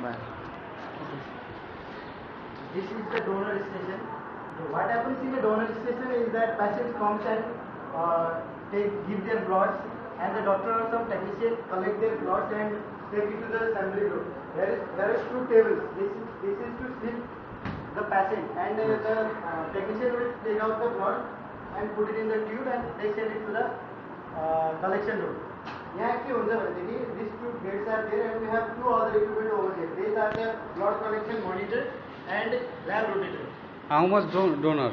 Bye. This is the donor station. So what happens in the donor station is that patients comes and give their bloods, and the doctor or some technician collect their bloods and take it to the sampling room. There is two tables. This is to sleep the patient, and the technician will take out the blood and put it in the tube, and they send it to the collection room. यहाँ के हुन्छ भनेदेखि these two gates are there, and we have two other equipment over here. These are the blood collection monitor and lab rotator. How much donor?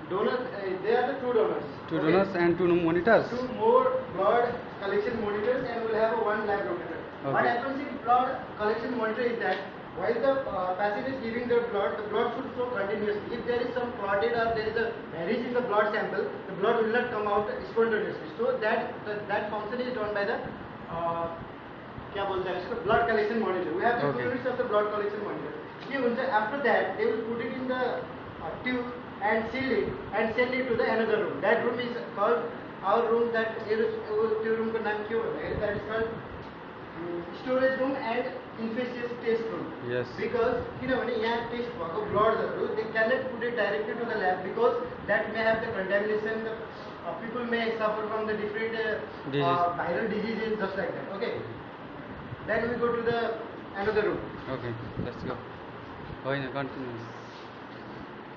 Donors, they are the two donors. Two donors and two monitors. Two more blood collection monitors, and we'll have one lab rotator. Okay. What happens in blood collection monitor is that while the patient is giving the blood should flow continuously. If there is some clotted or there is a hemorrhage in the blood sample, the blood will not come out spontaneously. So that function is done by the क्या बोलते हैं इसको blood collection monitor. We have the two units of the blood collection monitor. After that, they will put it in the tube and seal it and send it to the another room. That room is called our room. That room का नाम क्यों है? That is called storage room and infectious test room. Yes. Because किनभने यहाँ test भएको bloodहरू they cannot put it directly to the lab because that may have the contamination. People may suffer from the different viral diseases just like that. Okay. Then we go to the another room. Okay, let's go. Continue.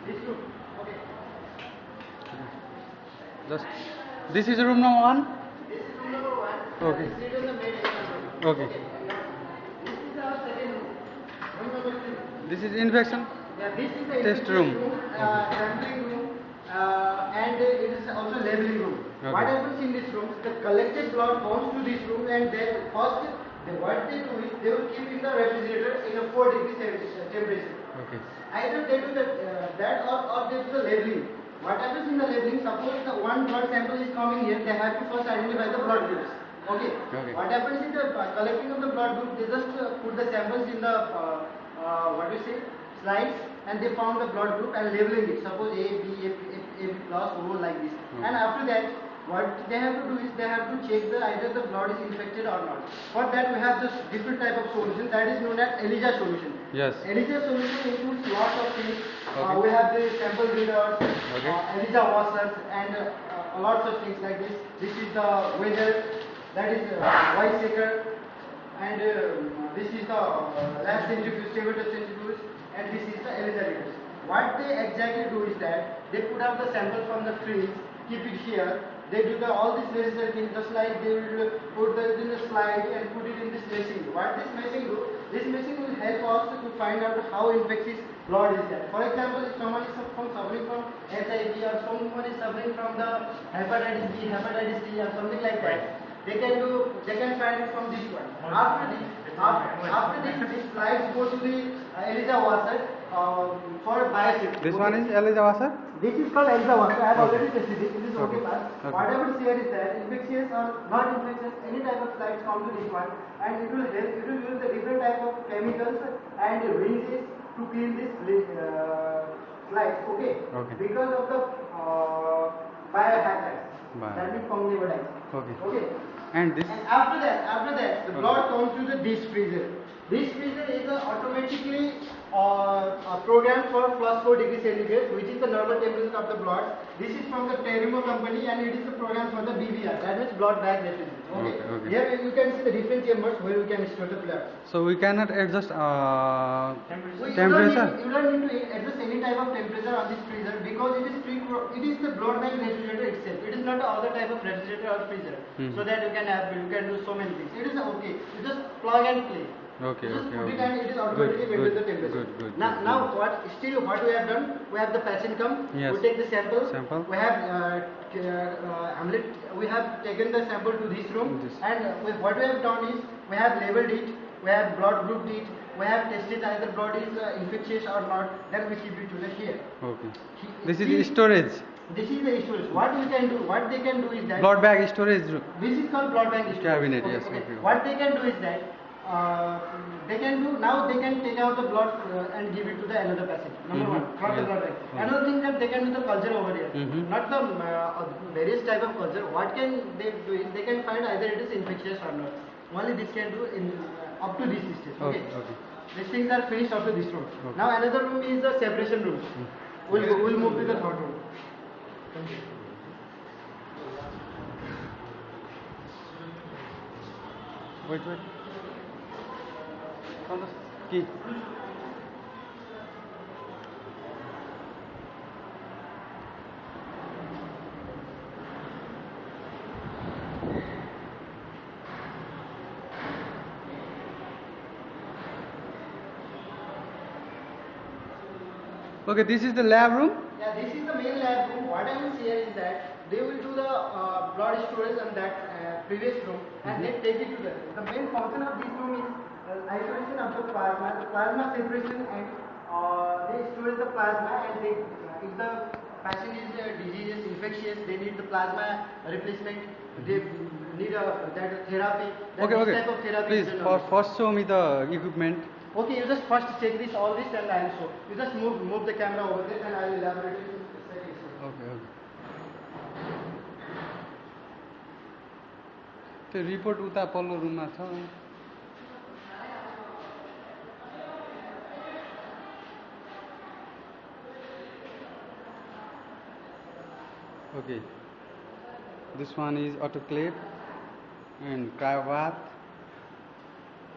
This room. Okay. Just this is room number 1. This is room number 1. Okay. This is the main exam room. Okay. This is our second room. Room number 3. This is infection. Yeah, this is the Test room. sampling room, and it is also labeling room. Okay. What happens in this room? The collected blood comes to this room, and then first what they do is they will keep in the refrigerator in a 4 degree temperature. Okay. Either they do that or they do the labeling. What happens in the labeling? Suppose the one blood sample is coming here, they have to first identify the blood groups. Okay. Okay. What happens in the collecting of the blood group? They just put the samples in the slides, and they found the blood group and labeling it. Suppose A, B, A plus, O like this. And after that, what they have to do is they have to check either the blood is infected or not. For that we have this different type of solution that is known as ELISA solution. Yes. ELISA solution includes lots of things. Okay. We have the sample readers, Okay. ELISA washers, and lots of things like this. This is the weather, that is white shaker, and this is the lab centrifuge, stable centrifuge, and this is the ELISA readers. What they exactly do is that they put out the sample from the fridge, keep it here. They do all these necessary things, just like they will put it in the slide and put it in this machine. What this machine do? This machine will help us to find out how infectious blood is that. For example, if someone is suffering from HIV or someone is suffering from the hepatitis B, hepatitis C, or something like that, they can find it from this one. After these slides go to the ELISA washer for biopsy. This one is ELISA washer. This is called ELISA washer. I have already tested it. This is okay part. Okay. Whatever is here is that infectious or not infectious, any type of slides come to this one, and it will help. It will use the different type of chemicals and rinses to clean this slides. Okay. Okay. Because of the biohazard. That means fungibilize. Okay. Okay. And this. And after that, the blood comes to the dish freezer. This freezer is automatically programmed for plus 4 degrees centigrade, which is the normal temperature of the blood. This is from the Terimo company, and it is the program for the BBR, that means blood bag refrigeration. Okay. Okay. Here you can see the different chambers where we can store the blood. So we cannot adjust temperature. You don't need to adjust any type of temperature on this freezer because it is the blood bag refrigerator itself. It is not the other type of refrigerator or freezer. So that you can do so many things. It is okay. You just plug and play. Okay. Just put Okay. it and it is automatically maintain the temperature. Good. Now what we have done? We have the patient come. Yes. We take the sample. We have we have taken the sample to this room, and what we have done is we have labeled it. We have blood grouped it. We have tested either blood is infectious or not. Then we keep it to the here. Okay. This is storage. This is the storage. What they can do is that Blood bag storage. This is called blood bank storage. Cabinet. Okay, Yes. okay. Okay. What they can do is that they can take out the blood and give it to the another patient. Number one, from the blood bank. Another thing that they can do the culture over here. Not the various type of culture. What can they do is they can find either it is infectious or not. Only this can do in up to this stage. Okay. Okay. These things are finished up to this room. Okay. Now another room is the separation room. We'll move to the third room. Wait. On the key. Okay, this is the lab room. Yeah, this is the main lab room. What I will say is that they will do the blood storage on that previous room and then take it to the main function of this room is isolation of the plasma separation, and they storage the plasma, and they, if the patient is diseases, infectious, they need the plasma replacement, they need that therapy. That Okay. type of therapy Please, is done. first show me the equipment. Okay, you just first check this, all this, and I will show. You just move the camera over there, and I will elaborate it. Okay. त्यो report उता पल्लो रुममा छ. Okay. This one is autoclave and cryobath.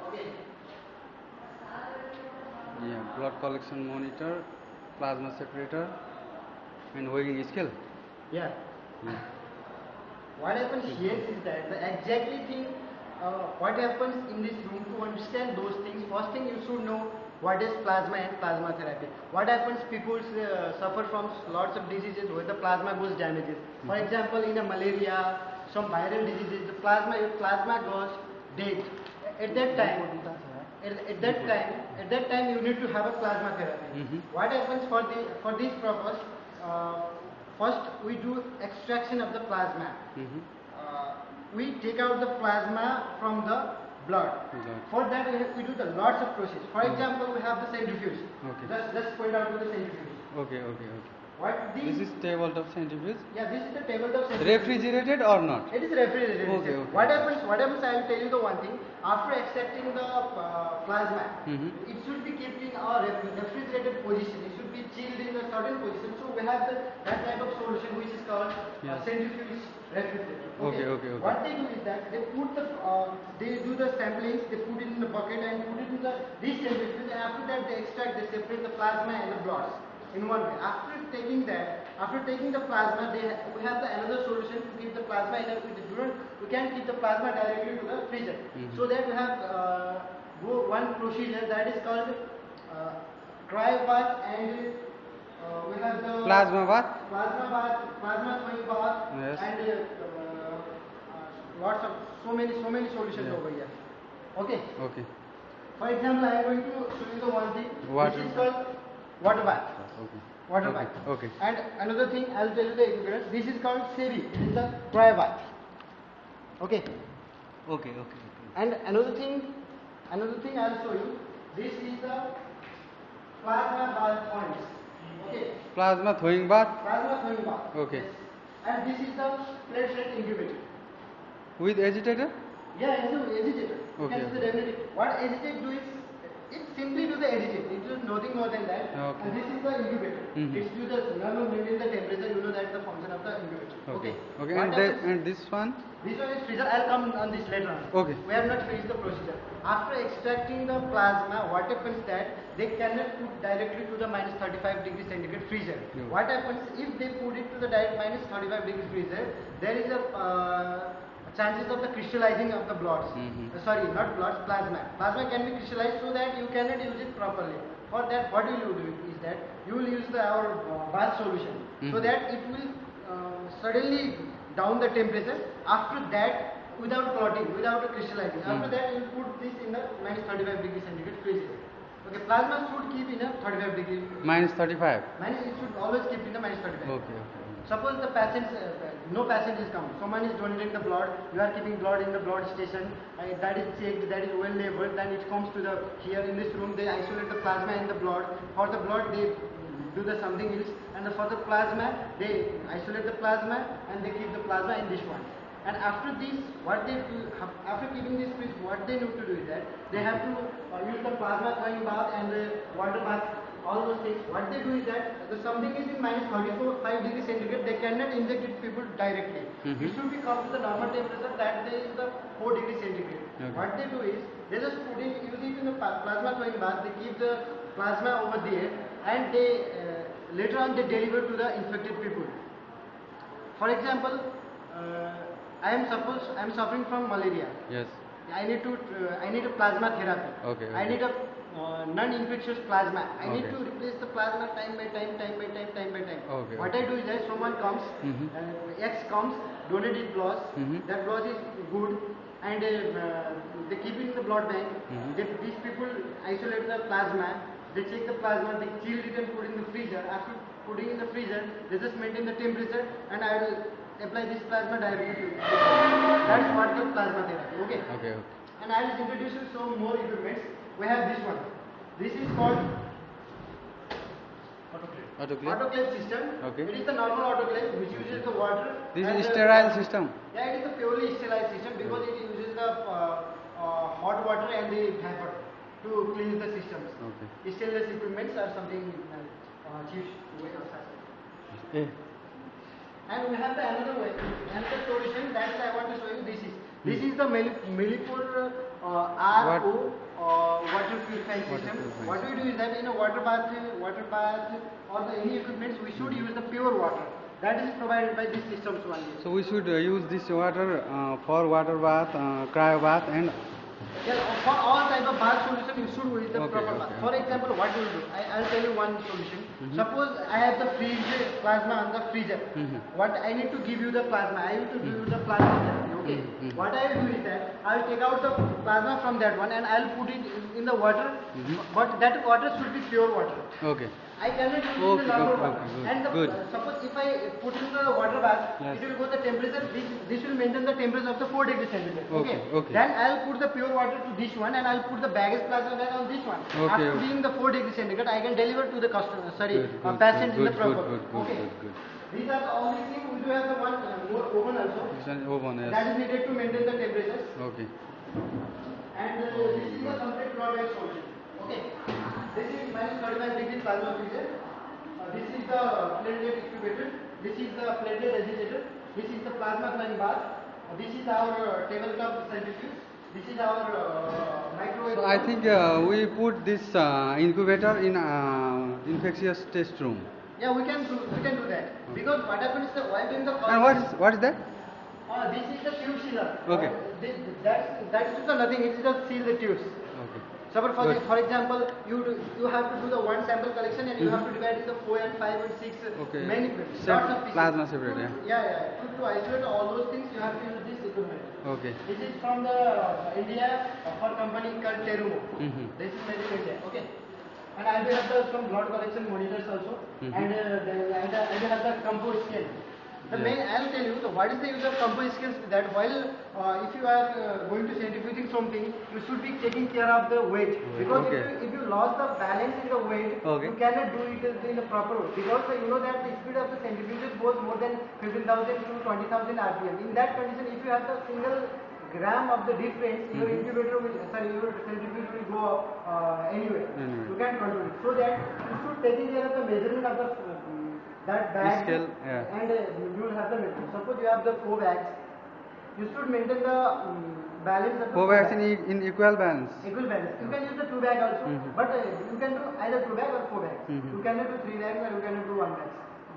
Okay. Yeah, blood collection monitor, plasma separator, and weighing scale. Yeah. Yeah. What happens here is that the exactly thing, what happens in this room, to understand those things, first thing you should know what is plasma and plasma therapy. What happens, people suffer from lots of diseases where the plasma goes damages. For example, in a malaria, some viral diseases, the plasma goes dead. At that time you need to have a plasma therapy. What happens for this purpose? First, we do extraction of the plasma. We take out the plasma from the blood. For that, we do the lots of process. For example, we have the centrifuge. Okay. Let's point out to the centrifuge. Okay. What This is tabletop centrifuge. Yeah, this is the tabletop centrifuge. Refrigerated or not? It is refrigerated. Okay. What happens? I will tell you the one thing. After extracting the plasma, it should be kept in a refrigerated position. It should be chilled in a certain position. So we have that type of solution which is called centrifuge refrigerator. Okay. What they do is that they put they do the samplings. They put it in the bucket and put it in this centrifuge. And after that, they extract. They separate the plasma and the blood in one way. After taking the plasma, we have another solution to keep the plasma in we can keep the plasma directly to the freezer. So that we have one procedure that is called cryobath, and we have the Plasma bath. plasma throwing bath, Yes. and lots of so many solutions over here. Okay. For example, I am going to show you the one thing. This is called water bath. Water bath. Okay. And another thing, I will tell you the ingredients. This is called sevi. It is the cryo bath. Okay. And another thing I will show you. This is the plasma bath points. Okay. Plasma throwing bath. Okay. Yes. And this is the platelet incubator. With agitator? Yeah, it's an agitator. You Okay. can see the definitely. What agitate do is, it simply do the agitate. It is nothing more than that. Okay. And this is the incubator. It's to the maintain the temperature. You know that the function of the incubator. Okay. What And happens- this one? This one is freezer. I'll come on this later on. Okay. We have not finished the procedure. After extracting the plasma, what happens that they cannot put directly to the minus 35 degrees centigrade freezer. Yeah. What happens if they put it to the direct minus 35 degrees freezer? There is a chances of the crystallizing of the bloods. Sorry, not bloods, plasma. Plasma can be crystallized so that you cannot use it properly. For that, what will you do is that you will use our bath solution, so that it will suddenly down the temperature. After that, without clotting, without crystallizing. After that, you will put this in the minus 35 degrees centigrade freezer. Okay, plasma should keep in a 35 degree. Minus 35. It should always keep in the minus 35. Okay. Suppose the patient, no patient is come. Someone is donating the blood. You are keeping blood in the blood station. That is checked. That is well labeled. Then it comes to the here in this room. They isolate the plasma and the blood. For the blood, they do the something else. And for the plasma, they isolate the plasma and they keep the plasma in this one. And after this, what they do, after keeping this fridge, what they need to do is that they have to use the plasma therapy bath and the water bath, all those things. What they do is that the something is in minus 34.5 degrees centigrade, they cannot inject it people directly. It should be come to the normal temperature, that there is the 4 degrees centigrade. Okay. What they do is they just put in, use it in the plasma therapy bath. They keep the plasma over there, and they later on they deliver to the infected people. For example, I am suffering from malaria. Yes. I need a plasma therapy. Okay. I need a non-infectious plasma. I need Okay. to replace the plasma time by time. Okay. What I do is that someone comes, X comes, donated blood. That blood is good, and they keep it in the blood bank. These people isolate the plasma. They check the plasma, they chill it and put in the freezer. After putting in the freezer, they just maintain the temperature, and I will apply this plasma directly to you. That's what the plasma therapy. Okay. Okay. And I will introduce you some more equipments. We have this one. This is called Autoclave. autoclave system. Okay. It is the normal autoclave which uses the water. This and is sterile system. Yeah, it is a purely sterile system because it uses the hot water and the vapor to clean the systems. Okay. Stainless equipments are something cheap way of Yeah. And we have the another solution that I want to show you. This is the Millipore RO water purifying system. What we do is that in a water bath or any equipment, we should use the pure water. That is provided by this systems only. So we should use this water for water bath, cryo bath, and for all type of bath solution, you should use the proper bath. Okay. For example, what we will do, I'll tell you one solution. Suppose I have the plasma on the freezer. What I need to give you the plasma, I need to give you the plasma therapy. Okay. What I will do is that I will take out the plasma from that one and I will put it in the water. But that water should be pure water. okay. I cannot use the normal water. Good. And Good. Suppose if I put in the water bath, Yes. it will go the temperature. This will maintain the temperature of the 4 degrees centigrade. Okay. Then I'll put the pure water to this one, and I'll put the baggage plasma back on this one. Okay, After okay. being the 4 degrees centigrade, I can deliver to the customer. Good, Patient in the proper. Good. These are the only things. We do have the one more oven also. This one open, yes. That is needed to maintain the temperatures. Okay. And this is the complete drawback solution. Okay. This is minus 35 degree plasma freezer. This is the platelet incubator. This is the platelet agitator. This is the plasma flying bath. This is our tabletop centrifuge. This is our microwave. So I think we put this incubator in infectious test room. Yeah, we can do that. Because what happens is while doing the And what is that? this is the tube sealer. Okay. That is nothing. It is just seal the tubes. Okay. So Good. for example, you have to do the one sample collection and you have to divide it into 4 and 5 and 6 Okay. many lots of pieces. Plasma separate, Yeah. To isolate all those things, you have to use this equipment. Okay. This is from the India for company called Terumo. This is made in India. Okay. And I will have some blood collection monitors also, and I will have the compost scale. The main, I will tell you, what is the use of compost scales with that? While if you are going to centrifuging something, you should be taking care of the weight. Because if you lost the balance in the weight, you cannot do it in the proper way. Because you know that the speed of the centrifuges goes more than 15,000 to 20,000 RPM. In that condition, if you have the single gram of the difference, your your centrifuge will go up anyway. You can control it. So that you should take care of the measurement of the that bag Scale, and you will have the measurement. Suppose you have the 4 bags, you should maintain the balance of the 4 bags in equal balance. Equal balance. You can use the 2 bag also, but you can do either 2 bag or 4 bags. You cannot do 3 bags or you cannot do 1 bag.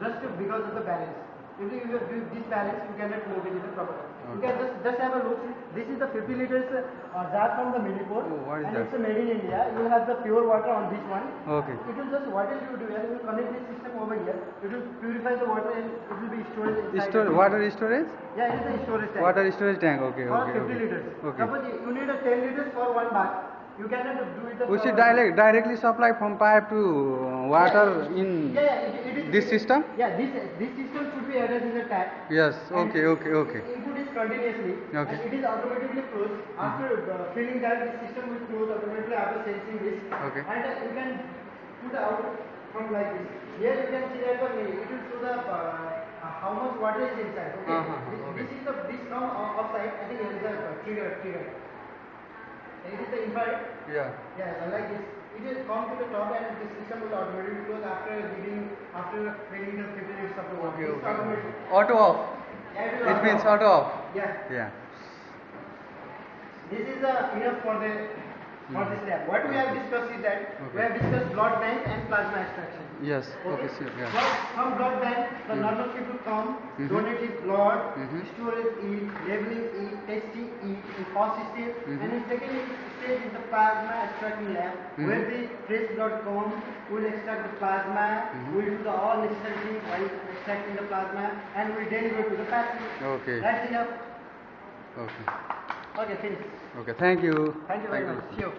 Just because of the balance. If you do this balance, you cannot maintain it properly. You can just have a look. This is the 50 liters jar from the Millipore. What is and that? it's made in India. You will have the pure water on this one. Okay. It will just, what will you do? You will connect this system over here. It will purify the water and it will be stored inside. Water storage? Yeah, it is a storage tank. Water storage tank. Okay. For 50 liters. Okay. Suppose you need a 10 liters for 1 bath. You cannot do it. We should directly supply from pipe to water in it is this system? Yeah, this system should be added in the tap. Yes. And Okay. Input is continuously. Okay. And it is automatically closed. After filling that, the system will close automatically after sensing this. Okay. And you can put out from like this. Here you can see that it will show the how much water is inside. Okay. Okay. This come outside. I think it is the trigger. It is the infrared. Yeah. Yeah, like this. It will come to the top and the system will automatically close after training the 15 minutes of the water. Okay. It's automatic. Auto off. Yeah, It means auto off. Yeah. Yeah. This is enough for this lab. What we have discussed is that we have discussed blood bank and plasma extraction. Yes. Okay. Sure. Yeah. From blood bank, the normal people come, donate his blood, storage it, labeling it, testing it in first step, and in second stage is the plasma extracting lab, where the fresh blood comes, will extract the plasma, will do the all necessary things while extracting the plasma, and will deliver to the patient. Okay. That's enough. Okay. Okay, finish. Okay. Thank you. Thank you very much. See you.